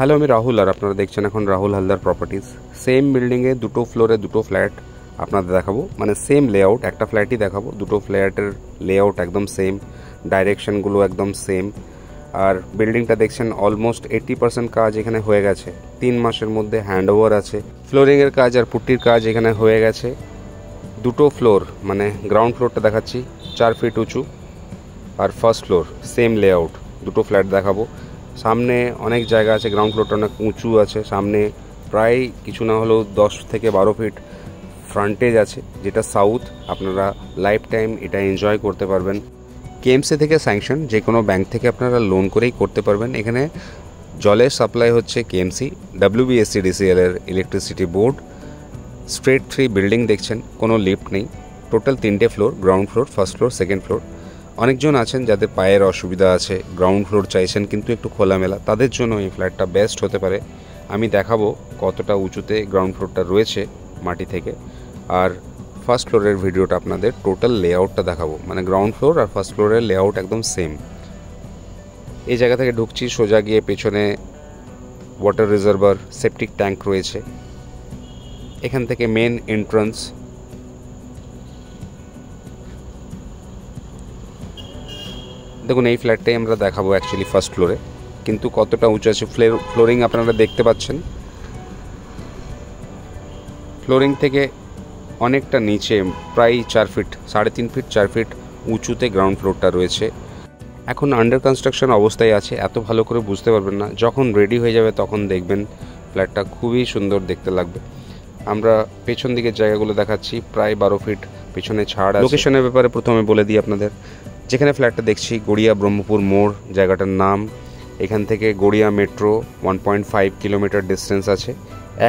Hello, আমি রাহুল আর আপনারা দেখছেন এখন রাহুল হালদার প্রপার্টিজ। সেম বিল্ডিংয়ে দুটো ফ্লোরে দুটো ফ্ল্যাট আপনাদের দেখাবো, মানে সেম লেআউট, একটা ফ্ল্যাটই দেখাবো। দুটো ফ্ল্যাটের লেআউট একদম সেম, ডাইরেকশনগুলো একদম সেম। আর বিল্ডিংটা দেখছেন অলমোস্ট 80% কাজ এখানে হয়ে গেছে। 3 মাসের মধ্যে হ্যান্ড ওভার আছে। ফ্লোরিংয়ের কাজ আর পুট্টির কাজ এখানে হয়ে গেছে। দুটো ফ্লোর, মানে গ্রাউন্ড ফ্লোরটা দেখাচ্ছি 4 ফিট উঁচু, আর ফার্স্ট ফ্লোর সেম লেআউট। দুটো ফ্ল্যাট দেখাবো। সামনে অনেক জায়গা আছে, গ্রাউন্ড ফ্লোরটা অনেক উঁচু আছে। সামনে প্রায় কিছু না হলেও 10 থেকে 12 ফিট ফ্রন্টেজ আছে, যেটা সাউথ। আপনারা লাইফ টাইম এটা এনজয় করতে পারবেন। কেএমসি থেকে স্যাংশন, যে কোনো ব্যাংক থেকে আপনারা লোন করেই করতে পারবেন। এখানে জলের সাপ্লাই হচ্ছে কেএমসি, WBSCDCL এর ইলেকট্রিসিটি বোর্ড। স্ট্রেট 3 বিল্ডিং দেখছেন, কোনো লিফট নেই। টোটাল 3টে floor, ground floor, first floor, second floor. অনেকজন আছেন যাদের পায়ের অসুবিধা আছে, গ্রাউন্ড ফ্লোর চাইছেন কিন্তু একটু খোলামেলা, তাদের জন্য এই ফ্ল্যাটটা বেস্ট হতে পারে। আমি দেখাবো কতটা উঁচুতে গ্রাউন্ড ফ্লোরটা রয়েছে মাটি থেকে। আর ফার্স্ট ফ্লোরের ভিডিওটা আপনাদের টোটাল লেআউটটা দেখাবো, মানে গ্রাউন্ড ফ্লোর আর ফার্স্ট ফ্লোরের লেআউট একদম সেম। এই জায়গা থেকে ঢুকছি, সোজা গিয়ে পেছনে ওয়াটার রিজার্ভার, সেপটিক ট্যাঙ্ক রয়েছে। এখান থেকে মেন এন্ট্রান্স। দেখুন, এই ফ্ল্যাটটাই আমরা দেখাবো অ্যাকচুয়ালি ফার্স্ট ফ্লোরে, কিন্তু কতটা উঁচু আছে। ফ্লোরিং আপনারা দেখতে পাচ্ছেন, ফ্লোরিং থেকে অনেকটা নিচে, প্রায় 4 ফিট, 3.5 ফিট 4 ফিট উঁচুতে গ্রাউন্ড ফ্লোরটা রয়েছে। এখন আন্ডার কনস্ট্রাকশন অবস্থায় আছে, এত ভালো করে বুঝতে পারবেন না। যখন রেডি হয়ে যাবে তখন দেখবেন ফ্ল্যাটটা খুবই সুন্দর দেখতে লাগবে। আমরা পেছন দিকের জায়গাগুলো দেখাচ্ছি, প্রায় 12 ফিট পেছনে ছাড় আছে। লোকেশনের ব্যাপারে প্রথমে বলে দিই আপনাদের, যেখানে ফ্ল্যাটটা দেখছি গড়িয়া ব্রহ্মপুর মোড় জায়গাটার নাম। এখান থেকে গড়িয়া মেট্রো 1.5 কিলোমিটার ডিস্টেন্স আছে।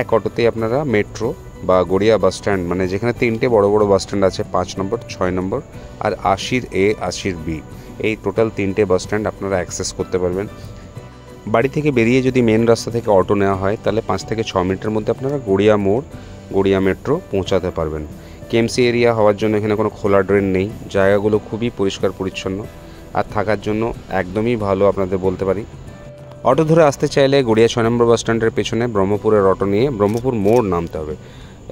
এক অটোতেই আপনারা মেট্রো বা গড়িয়া বাস স্ট্যান্ড, মানে যেখানে 3টে বড় বড় বাস স্ট্যান্ড আছে, 5 নম্বর, 6 নম্বর আর 80A, 80B, এই টোটাল 3টে বাস স্ট্যান্ড আপনারা অ্যাক্সেস করতে পারবেন। বাড়ি থেকে বেরিয়ে যদি মেন রাস্তা থেকে অটো নেওয়া হয়, তাহলে 5 থেকে 6 মিনিটের মধ্যে আপনারা গড়িয়া মোড়, গড়িয়া মেট্রো পৌঁছাতে পারবেন। কেএমসি এরিয়া হওয়ার জন্য এখানে কোনো খোলা ড্রেন নেই। জায়গাগুলো খুবই পরিষ্কার পরিচ্ছন্ন, আর থাকার জন্য একদমই ভালো আপনাদের বলতে পারি। অটো ধরে আসতে চাইলে গড়িয়া 6 নম্বর বাস স্ট্যান্ডের পেছনে ব্রহ্মপুরের অটো নিয়ে ব্রহ্মপুর মোড় নামতে হবে।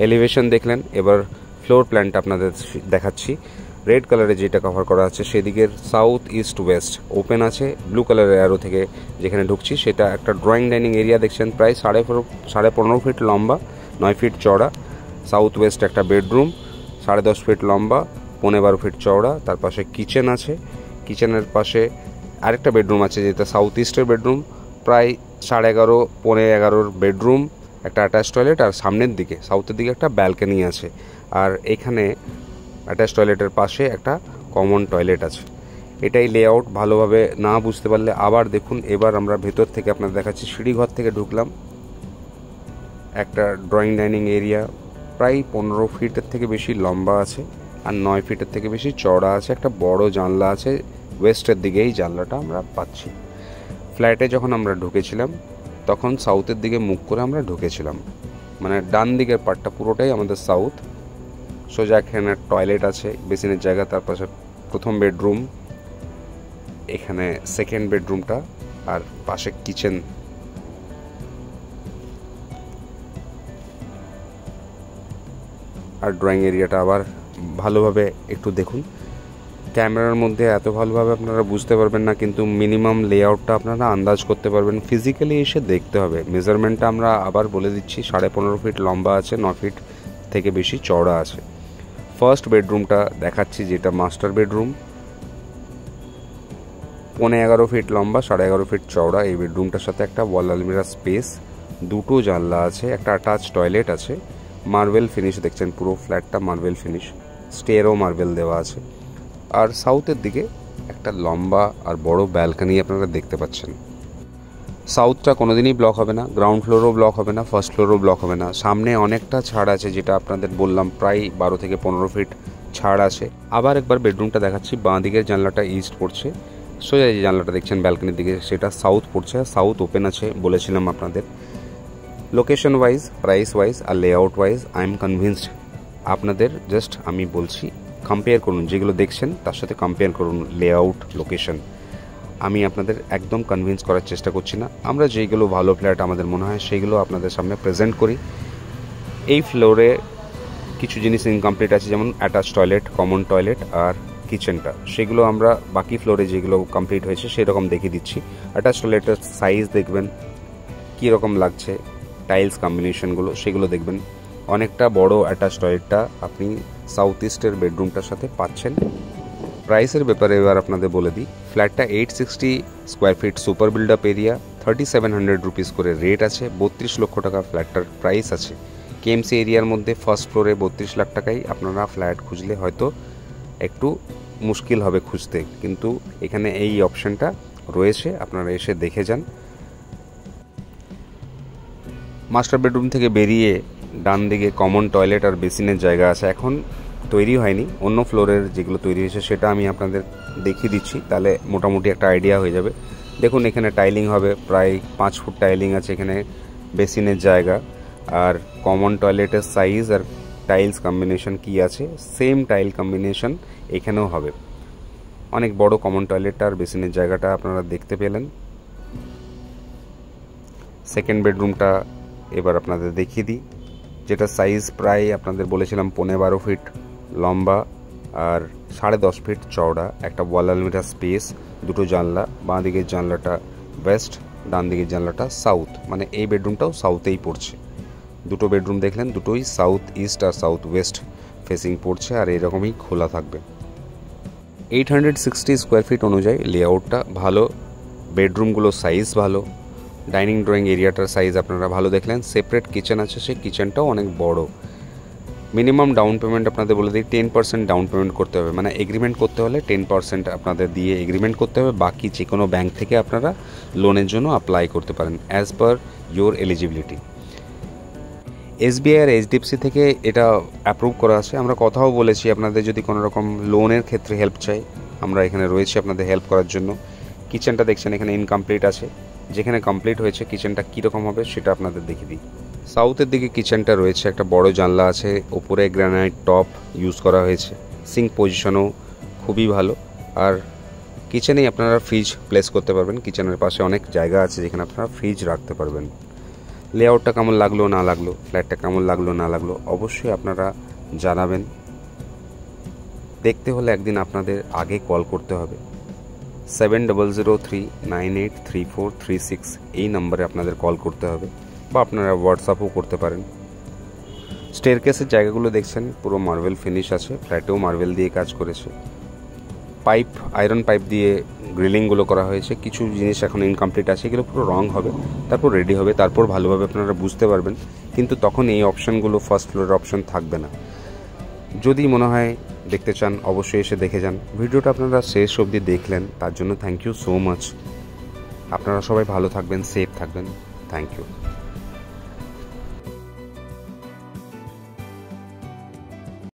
এলিভেশন দেখলেন, এবার ফ্লোর প্ল্যানটা আপনাদের দেখাচ্ছি। রেড কালারে যেটা কভার করা আছে সেদিকের সাউথ ইস্ট ওয়েস্ট ওপেন আছে। ব্লু কালারের অ্যারো থেকে যেখানে ঢুকছি সেটা একটা ড্রয়িং ডাইনিং এরিয়া দেখছেন, প্রায় 15.5 ফিট লম্বা, 9 ফিট চওড়া। সাউথ ওয়েস্ট একটা বেডরুম, 10.5 ফিট লম্বা, 15.5 ফিট চওড়া। তার পাশে কিচেন আছে। কিচেনের পাশে আরেকটা বেডরুম আছে, যেটা সাউথ ইস্টের বেডরুম, প্রায় 11.5 পৌনে 11 বেডরুম, একটা অ্যাটাচ টয়লেট। আর সামনের দিকে সাউথের দিকে একটা ব্যালকনি আছে। আর এখানে অ্যাটাচ টয়লেটের পাশে একটা কমন টয়লেট আছে। এটাই লেআউট। ভালোভাবে না বুঝতে পারলে আবার দেখুন। এবার আমরা ভেতর থেকে আপনাদের দেখাচ্ছি। সিঁড়িঘর থেকে ঢুকলাম, একটা ড্রয়িং ডাইনিং এরিয়া, প্রায় 15 ফিটের থেকে বেশি লম্বা আছে আর 9 ফিটের থেকে বেশি চওড়া আছে। একটা বড় জানলা আছে, ওয়েস্টের দিকে এই জানলাটা আমরা পাচ্ছি। ফ্ল্যাটে যখন আমরা ঢুকেছিলাম তখন সাউথের দিকে মুখ করে আমরা ঢুকেছিলাম, মানে ডান দিকের পার্টটা পুরোটাই আমাদের সাউথ। সোজা এখানে টয়লেট আছে, বেসিনের জায়গা, তার পাশে প্রথম বেডরুম, এখানে সেকেন্ড বেডরুমটা, আর পাশে কিচেন। আর ড্রয়িং এরিয়াটা আবার ভালোভাবে একটু দেখুন। ক্যামেরার মধ্যে এত ভালোভাবে আপনারা বুঝতে পারবেন না, কিন্তু মিনিমাম লেআউটটা আপনারা আন্দাজ করতে পারবেন। ফিজিক্যালি এসে দেখতে হবে। মেজারমেন্টটা আমরা আবার বলে দিচ্ছি, 15.5 ফিট লম্বা আছে, 9 ফিট থেকে বেশি চওড়া আছে। ফার্স্ট বেডরুমটা দেখাচ্ছি, যেটা মাস্টার বেডরুম, 15.5 ফিট লম্বা, 11.5 ফিট চওড়া। এই বেডরুমটার সাথে একটা ওয়াল আলমিরা স্পেস, দুটো জানলা আছে, একটা অ্যাটাচ টয়লেট আছে। মার্বেল ফিনিশ দেখছেন, পুরো ফ্ল্যাটটা মার্বেল ফিনিশ, স্টেয়ারও মার্বেল দেওয়া আছে। আর সাউথের দিকে একটা লম্বা আর বড় ব্যালকনি আপনারা দেখতে পাচ্ছেন। সাউথটা কোনোদিনই ব্লক হবে না, গ্রাউন্ড ফ্লোরও ব্লক হবে না, ফার্স্ট ফ্লোরও ব্লক হবে না। সামনে অনেকটা ছাড় আছে, যেটা আপনাদের বললাম, প্রায় 12 থেকে 15 ফিট ছাড় আছে। আবার একবার বেডরুমটা দেখাচ্ছি। বাঁ দিকের জানলাটা ইস্ট পড়ছে, সোজা যে জানলাটা দেখছেন ব্যালকনির দিকে সেটা সাউথ পড়ছে। সাউথ ওপেন আছে বলেছিলাম আপনাদের। লোকেশন ওয়াইজ, প্রাইস ওয়াইজ আর layout wise I am convinced. আপনাদের জাস্ট আমি বলছি, কম্পেয়ার করুন, যেগুলো দেখছেন তার সাথে কম্পেয়ার করুন লেআউট, লোকেশন। আমি আপনাদের একদম কনভিন্স করার চেষ্টা করছি না, আমরা যেইগুলো ভালো ফ্ল্যাট আমাদের মনে হয় সেইগুলো আপনাদের সামনে প্রেজেন্ট করি। এই ফ্লোরে কিছু জিনিস ইনকমপ্লিট আছে, যেমন অ্যাটাচ টয়লেট, কমন টয়লেট আর কিচেনটা, সেগুলো আমরা বাকি ফ্লোরে যেগুলো কমপ্লিট হয়েছে সেরকম দেখিয়ে দিচ্ছি। অ্যাটাচ টয়লেটের সাইজ দেখবেন কীরকম লাগছে, টাইলস কম্বিনেশনগুলো সেগুলো দেখবেন। অনেকটা বড় অ্যাটাচ টয়লেটটা আপনি সাউথ ইস্টের বেডরুমটার সাথে পাচ্ছেন। প্রাইসের ব্যাপারে এবার আপনাদের বলে দিই, ফ্ল্যাটটা 860 square feet super build up area, 3700 rupees করে রেট আছে, 32 লক্ষ টাকা ফ্ল্যাটটার প্রাইস আছে। কেএমসি এরিয়ার মধ্যে ফার্স্ট ফ্লোরে 32 লাখ টাকায় আপনারা ফ্ল্যাট খুঁজলে হয়তো একটু মুশকিল হবে খুঁজতে, কিন্তু এখানে এই অপশানটা রয়েছে, আপনারা এসে দেখে যান। মাস্টার বেডরুম থেকে বেরিয়ে ডান দিকে কমন টয়লেট আর বেসিনের জায়গা আছে, এখন তৈরি হয়নি, অন্য ফ্লোরের যেগুলো তৈরি হয়েছে সেটা আমি আপনাদের দেখিয়ে দিচ্ছি, তাহলে মোটামুটি একটা আইডিয়া হয়ে যাবে। দেখুন এখানে টাইলিং হবে, প্রায় 5 ফুট টাইলিং আছে এখানে বেসিনের জায়গা, আর কমন টয়লেটের সাইজ আর টাইলস কম্বিনেশন কি আছে সেম টাইল কম্বিনেশন এখানেও হবে। অনেক বড় কমন টয়লেটটা আর বেসিনের জায়গাটা আপনারা দেখতে পেলেন। সেকেন্ড বেডরুমটা এবার আপনাদের দেখিয়ে দিই, যেটা সাইজ প্রায় আপনাদের বলেছিলাম 15-12 ফিট লম্বা আর 10.5 ফিট চওড়া, একটা ওয়াল আলমিরা স্পেস, দুটো জানলা, বাঁ দিকের জানলাটা ওয়েস্ট, ডান দিকের জানলাটা সাউথ, মানে এই বেডরুমটাও সাউথেই পড়ছে। দুটো বেডরুম দেখলেন, দুটোই সাউথ ইস্ট আর সাউথ ওয়েস্ট ফেসিং পড়ছে, আর এরকমই খোলা থাকবে। 860 স্কোয়ার ফিট অনুযায়ী লেআউটটা ভালো, বেডরুমগুলো সাইজ ভালো, ডাইনিং ড্রয়িং এরিয়াটার সাইজ আপনারা ভালো দেখলেন, সেপারেট কিচেন আছে, সেই কিচেনটাও অনেক বড়। মিনিমাম ডাউন পেমেন্ট আপনাদের বলে দিই 10% ডাউন পেমেন্ট করতে হবে, মানে এগ্রিমেন্ট করতে হলে 10% আপনাদের দিয়ে এগ্রিমেন্ট করতে হবে, বাকি যে কোনো ব্যাংক থেকে আপনারা লোনের জন্য অ্যাপ্লাই করতে পারেন as per your eligibility. SBI আর এইচডিএফসি থেকে এটা অ্যাপ্রুভ করা আছে। আমরা কথাও বলেছি, আপনাদের যদি কোনো রকম লোনের ক্ষেত্রে হেল্প চাই আমরা এখানে রয়েছি আপনাদের হেল্প করার জন্য। কিচেনটা দেখছেন এখানে ইনকমপ্লিট আছে, যেখানে কমপ্লিট হয়েছে কিচেনটা কীরকম হবে সেটা আপনাদের দেখিয়ে দিই। সাউথের দিকে কিচেনটা রয়েছে, একটা বড় জানলা আছে, ওপরে গ্রানাইট টপ ইউজ করা হয়েছে, সিঙ্ক পজিশনও খুবই ভালো, আর কিচেনেই আপনারা ফ্রিজ প্লেস করতে পারবেন, কিচেনের পাশে অনেক জায়গা আছে যেখানে আপনারা ফ্রিজ রাখতে পারবেন। লেআউটটা কেমন লাগলো না লাগলো, ফ্ল্যাটটা কেমন লাগলো না লাগলো অবশ্যই আপনারা জানাবেন। দেখতে হলে একদিন আপনাদের আগে কল করতে হবে, 7003983436 এই নম্বরে আপনাদের কল করতে হবে, বা আপনারা হোয়াটসঅ্যাপও করতে পারেন। স্টেয়ারকেসের জায়গাগুলো দেখছেন পুরো মার্বেল ফিনিশ আছে, ফ্ল্যাটেও মার্বেল দিয়ে কাজ করেছে, পাইপ আয়রন পাইপ দিয়ে গ্রিলিংগুলো করা হয়েছে। কিছু জিনিস এখন ইনকমপ্লিট আছে, এগুলো পুরো রং হবে, তারপর রেডি হবে, তারপর ভালোভাবে আপনারা বুঝতে পারবেন, কিন্তু তখন এই অপশানগুলো ফার্স্ট ফ্লোরের অপশান থাকবে না। যদি মনে হয় দেখতে চান অবশ্যই এসে দেখে যান। ভিডিওটা আপনারা শেষ অবধি দেখলেন তার জন্য থ্যাংক ইউ সো মাচ। আপনারা সবাই ভালো থাকবেন, সেফ থাকবেন, থ্যাংক ইউ।